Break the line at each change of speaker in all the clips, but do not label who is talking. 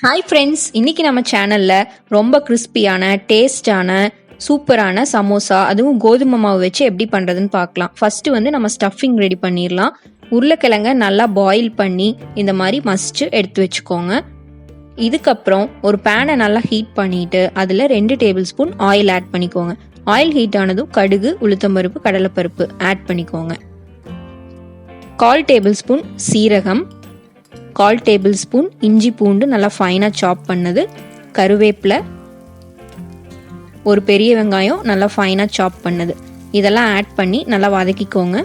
Hi friends, இன்னைக்கு நம்ம சேனல்ல ரொம்ப கிறிஸ்பியான டேஸ்டான சூப்பரான சமோசா, அதுவும் கோதுமை மாவு வச்சு எப்படி பண்ணுறதுன்னு பார்க்கலாம். ஃபர்ஸ்ட் நம்ம ஸ்டஃபிங் ரெடி பண்ணிடலாம். உருளைக்கிழங்க நல்லா பாயில் பண்ணி இந்த மாதிரி மசிச்சு எடுத்து வச்சுக்கோங்க. இதுக்கப்புறம் ஒரு பேனை நல்லா ஹீட் பண்ணிட்டு அதில் 2 டேபிள் ஸ்பூன் ஆயில் ஆட் பண்ணிக்கோங்க. ஆயில் ஹீட் ஆனதும் கடுகு, உளுத்தம்பருப்பு, கடலைப்பருப்பு ஆட் பண்ணிக்கோங்க. 1/4 டேபிள் ஸ்பூன் சீரகம், 1/4 டேபிள் ஸ்பூன் இஞ்சி பூண்டு நல்லா ஃபைனாக சாப் பண்ணது, கருவேப்பிலை, ஒரு பெரிய வெங்காயம் நல்லா ஃபைனாக சாப் பண்ணது, இதெல்லாம் ஆட் பண்ணி நல்லா வதக்கிக்கோங்க.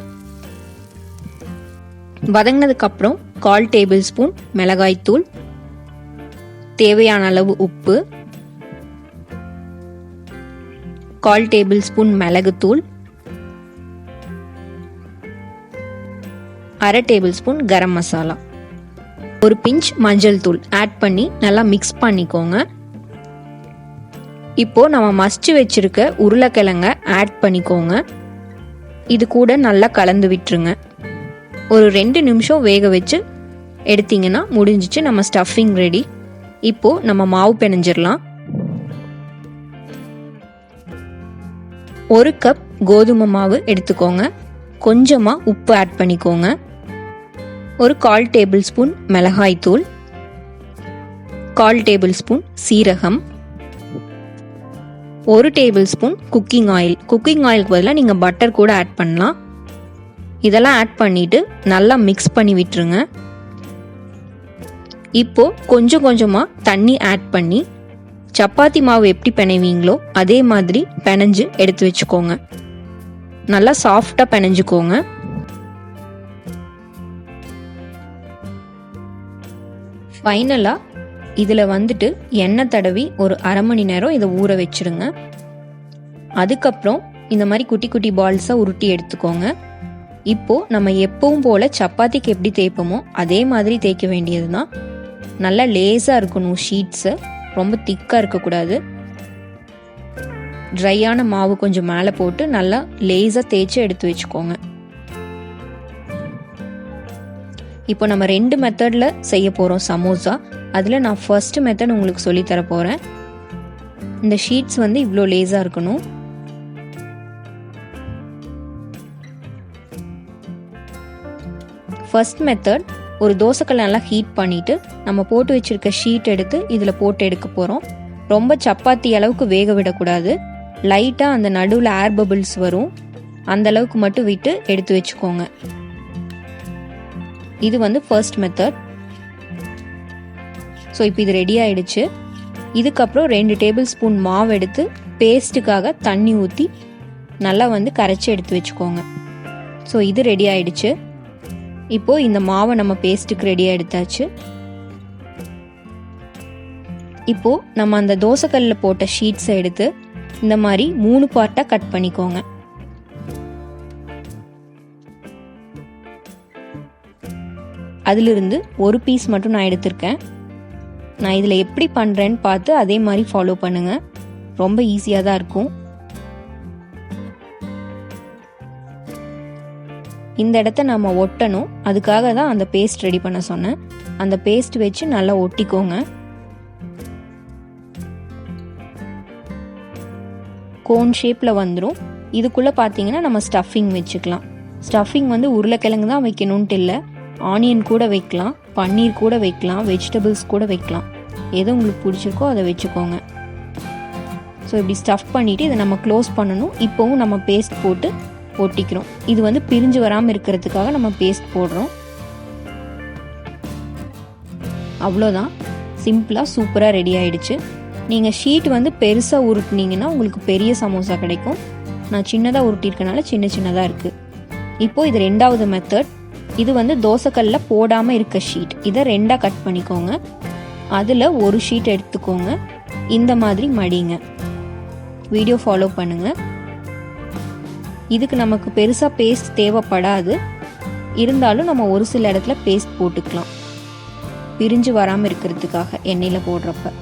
வதங்கினதுக்கப்புறம் 1/4 டேபிள் ஸ்பூன் மிளகாய்த்தூள், தேவையான அளவு உப்பு, 1/4 டேபிள் ஸ்பூன் மிளகுத்தூள், 1/2 டேபிள் ஸ்பூன் கரம் மசாலா, ஒரு பிஞ்ச் மஞ்சள் தூள் ஆட் பண்ணி நல்லா மிக்ஸ் பண்ணிக்கோங்க. இப்போ நம்ம மசிச்சு வச்சிருக்க உருளைக்கிழங்க ஆட் பண்ணிக்கோங்க. இது கூட நல்லா கலந்து விட்டுருங்க. ஒரு 2 நிமிஷம் வேக வச்சு எடுத்தீங்கன்னா முடிஞ்சிச்சு, நம்ம ஸ்டஃபிங் ரெடி. இப்போ நம்ம மாவு பிணைஞ்சிடலாம். 1 கப் கோதுமை மாவு எடுத்துக்கோங்க. கொஞ்சமா உப்பு ஆட் பண்ணிக்கோங்க. ஒரு 1/4 டேபிள் ஸ்பூன் மிளகாய்த்தூள், 1/4 டேபிள் ஸ்பூன் சீரகம், 1 tablespoon cooking oil. Cooking ஆயிலுக்கு பதிலாக நீங்கள் பட்டர் கூட ஆட் பண்ணலாம். இதெல்லாம் ஆட் பண்ணிட்டு நல்லா மிக்ஸ் பண்ணி விட்டுருங்க. இப்போ கொஞ்சம் கொஞ்சமாக தண்ணி ஆட் பண்ணி சப்பாத்தி மாவு எப்படி பிணைவீங்களோ அதே மாதிரி பிணைஞ்சு எடுத்து வச்சுக்கோங்க. நல்லா சாஃப்டாக பிணைஞ்சுக்கோங்க. ஃபைனலாக இதில் எண்ணெய் தடவி ஒரு 1/2 மணி நேரம் இதை ஊற வச்சுருங்க. அதுக்கப்புறம் இந்த மாதிரி குட்டி குட்டி பால்ஸாக உருட்டி எடுத்துக்கோங்க. இப்போது நம்ம எப்பவும் போல் சப்பாத்திக்கு எப்படி தேய்ப்போமோ அதே மாதிரி தேய்க்க வேண்டியது தான். நல்லா லேஸாக இருக்கணும் ஷீட்ஸு, ரொம்ப திக்காக இருக்கக்கூடாது. ட்ரையான மாவு கொஞ்சம் மேலே போட்டு நல்லா லேஸாக தேய்ச்சி எடுத்து வச்சுக்கோங்க. இப்போ நம்ம 2 மெத்தடில் செய்ய போகிறோம் சமோசா. அதில் நான் ஃபர்ஸ்ட் மெத்தட் உங்களுக்கு சொல்லித்தர போகிறேன். இந்த ஷீட்ஸ் இவ்வளோ லேஸாக இருக்கணும். ஃபர்ஸ்ட் மெத்தட், ஒரு தோசைக்கல்லை நல்லா ஹீட் பண்ணிவிட்டு நம்ம போட்டு வச்சுருக்க ஷீட் எடுத்து இதில் போட்டு எடுக்க போகிறோம். ரொம்ப சப்பாத்தி அளவுக்கு வேக விடக்கூடாது. லைட்டாக அந்த நடுவில் ஏர் பபிள்ஸ் வரும், அந்த அளவுக்கு மட்டும் விட்டு எடுத்து வச்சுக்கோங்க. இது ஃபர்ஸ்ட் மெத்தட். ஸோ இப்போ இது ரெடி ஆயிடுச்சு. இதுக்கப்புறம் 2 டேபிள் ஸ்பூன் மாவு எடுத்து பேஸ்ட்டுக்காக தண்ணி ஊற்றி நல்லா கரைச்சி எடுத்து வச்சுக்கோங்க. ஸோ இது ரெடி ஆயிடுச்சு. இப்போது இந்த மாவை நம்ம பேஸ்ட்டுக்கு ரெடியாக எடுத்தாச்சு. இப்போது நம்ம அந்த தோசைக்கல்லில் போட்ட ஷீட்ஸை எடுத்து இந்த மாதிரி 3 பார்ட்டாக கட் பண்ணிக்கோங்க. அதிலிருந்து ஒரு பீஸ் மட்டும் நான் எடுத்திருக்கேன். நான் இதில் எப்படி பண்ணுறேன்னு பார்த்து அதே மாதிரி ஃபாலோ பண்ணுங்கள். ரொம்ப ஈஸியாக தான் இருக்கும். இந்த இடத்த நம்ம ஒட்டணும், அதுக்காக தான் அந்த பேஸ்ட் ரெடி பண்ண சொன்னேன். அந்த பேஸ்ட் வச்சு நல்லா ஒட்டிக்கோங்க. கோன் ஷேப்பில் வந்துடும். இதுக்குள்ளே பார்த்தீங்கன்னா நம்ம ஸ்டஃபிங் வச்சுக்கலாம். ஸ்டஃபிங் உருளைக்கிழங்கு தான் வைக்கணுன்ட்டு இல்லை, ஆனியன் கூட வைக்கலாம், பன்னீர் கூட வைக்கலாம், வெஜிடபிள்ஸ் கூட வைக்கலாம். எது உங்களுக்கு பிடிச்சிருக்கோ அதை வச்சுக்கோங்க. ஸோ இப்படி ஸ்டஃப் பண்ணிவிட்டு இதை நம்ம க்ளோஸ் பண்ணணும். இப்போவும் நம்ம பேஸ்ட் போட்டு ஒட்டிக்கிறோம். இது பிரிஞ்சு வராமல் இருக்கிறதுக்காக நம்ம பேஸ்ட் போடுறோம். அவ்வளோதான், சிம்பிளாக சூப்பராக ரெடி ஆகிடுச்சு. நீங்கள் ஷீட் பெருசாக உருட்டினீங்கன்னா உங்களுக்கு பெரிய சமோசா கிடைக்கும். நான் சின்னதாக உருட்டியிருக்கனால சின்ன சின்னதாக இருக்குது. இப்போது இது 2வது மெத்தட். இது தோசைக்கல்ல போடாமல் இருக்க ஷீட். இதை 2ஆக கட் பண்ணிக்கோங்க. அதில் ஒரு ஷீட் எடுத்துக்கோங்க. இந்த மாதிரி மடிங்க. வீடியோ ஃபாலோ பண்ணுங்கள். இதுக்கு நமக்கு பெருசாக பேஸ்ட் தேவைப்படாது. இருந்தாலும் நம்ம ஒரு சில இடத்துல பேஸ்ட் போட்டுக்கலாம், பிரிஞ்சு வராமல் இருக்கிறதுக்காக எண்ணெயில் போடுறப்ப.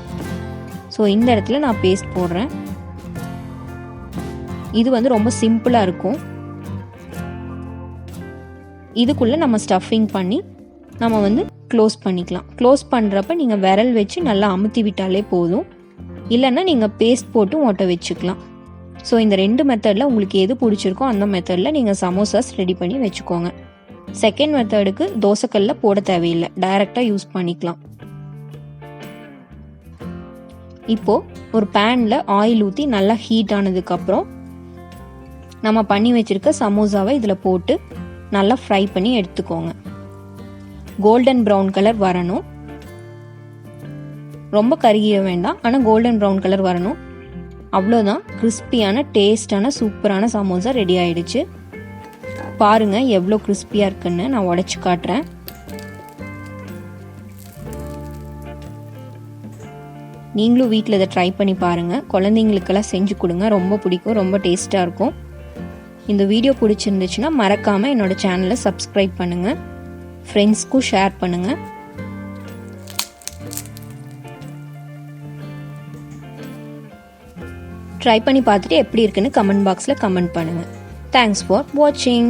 ஸோ இந்த இடத்துல நான் பேஸ்ட் போடுறேன். இது ரொம்ப சிம்பிளாக இருக்கும். இதுக்குள்ளே நம்ம ஸ்டஃபிங் பண்ணி நம்ம க்ளோஸ் பண்ணிக்கலாம். க்ளோஸ் பண்ணுறப்ப நீங்கள் விரல் வச்சு நல்லா அமுத்தி விட்டாலே போதும். இல்லைன்னா நீங்கள் பேஸ்ட் போட்டு ஒட்ட வச்சுக்கலாம். ஸோ இந்த 2 மெத்தடில் உங்களுக்கு எது பிடிச்சிருக்கோ அந்த மெத்தடில் நீங்கள் சமோசாஸ் ரெடி பண்ணி வச்சுக்கோங்க. செகண்ட் மெத்தடுக்கு தோசைக்கல்ல போட தேவையில்லை, டைரெக்டாக யூஸ் பண்ணிக்கலாம். இப்போது ஒரு பேனில் ஆயில் ஊற்றி நல்லா ஹீட் ஆனதுக்கப்புறம் நம்ம பண்ணி வச்சுருக்க சமோசாவை இதில் போட்டு நல்லா ஃப்ரை பண்ணி எடுத்துக்கோங்க. கோல்டன் ப்ரௌன் கலர் வரணும், ரொம்ப கருகிய வேண்டாம், ஆனால் கோல்டன் ப்ரௌன் கலர் வரணும். அவ்வளோதான், கிறிஸ்பியான டேஸ்டான சூப்பரான சமோசா ரெடி ஆயிடுச்சு. பாருங்கள் எவ்வளோ கிறிஸ்பியாக இருக்குன்னு நான் உடைச்சு காட்டுறேன். நீங்களும் வீட்டில் இதை ட்ரை பண்ணி பாருங்கள். குழந்தைங்களுக்கெல்லாம் செஞ்சு கொடுங்க, ரொம்ப பிடிக்கும், ரொம்ப டேஸ்ட்டாக இருக்கும். இந்த வீடியோ பிடிச்சிருந்துச்சுன்னா மறக்காமல் என்னோடய சேனலை சப்ஸ்கிரைப் பண்ணுங்கள், ஃப்ரெண்ட்ஸ்க்கும் ஷேர் பண்ணுங்கள். ட்ரை பண்ணி பார்த்துட்டு எப்படி இருக்குன்னு கமெண்ட் பாக்ஸில் கமெண்ட் பண்ணுங்கள். தேங்க்ஸ் ஃபார் வாட்சிங்.